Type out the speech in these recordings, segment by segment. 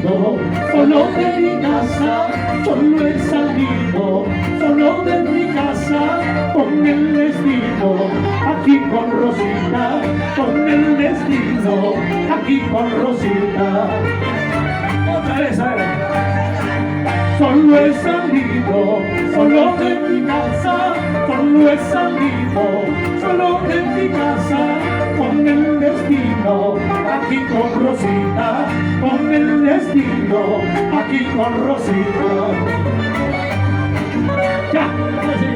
salido, solo de mi casa, solo he salido, solo de mi casa, con el destino, aquí con Rosita, con el destino, aquí con Rosita. Otra vez, a ver. Solo he salido, solo de mi casa, solo he salido, solo de mi casa, con el destino, aquí con Rosita, con el destino, aquí con Rosita. Ya, así.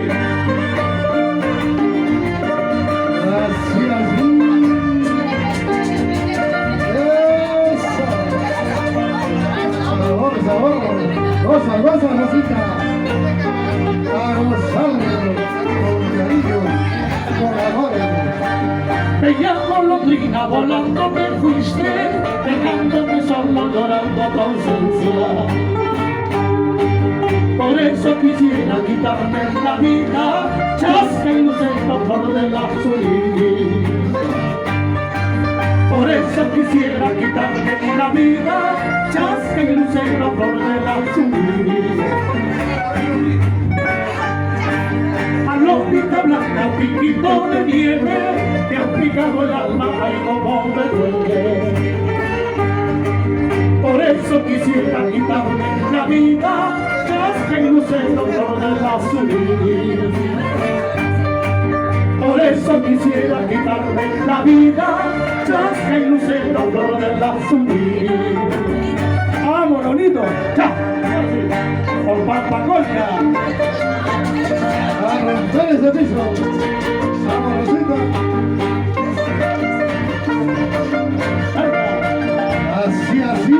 Así, así. Eso. Sabor, sabor. Goza, goza, Rosita. A gozarlo con cariño, con amor. Bella golondrina volando me fuiste, dejándome solo llorando tu ausencia. Por eso quisiera quitarme la vida, chasca y lucero por del azul. Por eso quisiera quitarme la vida, chasca y lucero por del azul. Palomita blanca, piquito de nieve, te ha picado el alma, ay como me duele. Por eso quisiera quitarme la vida, chasca y lucero por del azul. Por eso quisiera quitarme la vida, chasca y lucero por del azul. ¡Vamos, bonito! ¡Ya! Por Pampacolca. A romper ese piso. Vamos, Rosita. Así, así.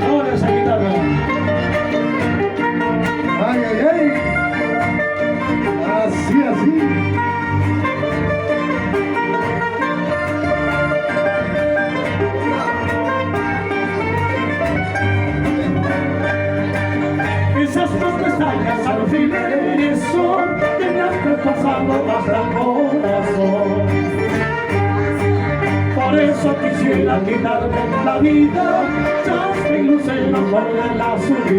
Ahora esa guitarra. Ay, ay, ay. Así, así. Esas dos pestañas al fin eso que me has traspasado hasta el corazón. Por eso quisiera quitarme la vida, chasca y lucero por el azul.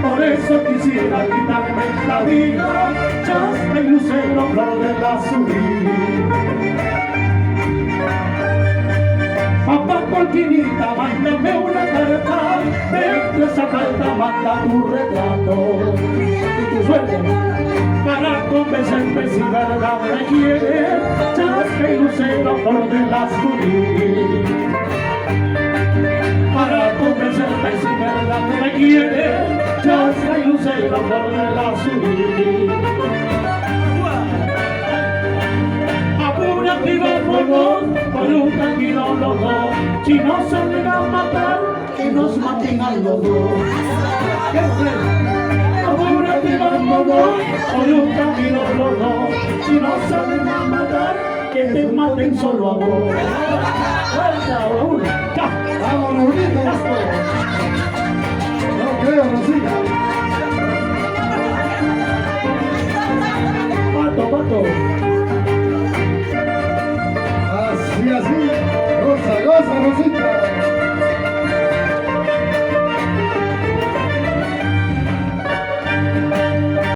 Por eso quisiera quitarme la vida, chasca y lucero por el azul. Papá Colquinita, mándame una carta, dentro de esa carta manda tu retrato y tu suerte, para convencerme si verdad me quiere, chasca y lucero por del azul. Para convencerme si verdad me quiere, chasca y lucero por del azul. Apúrate y vámonos, por un camino los dos. Si nos salen a matar, que nos maten a los dos. Apúrate y vámonos, por un camino los dos. Si nos salen a matar, que te maten solo a vos. ¡Vamos, Vamos, Rosita. No creo, Rosita. Pato, pato!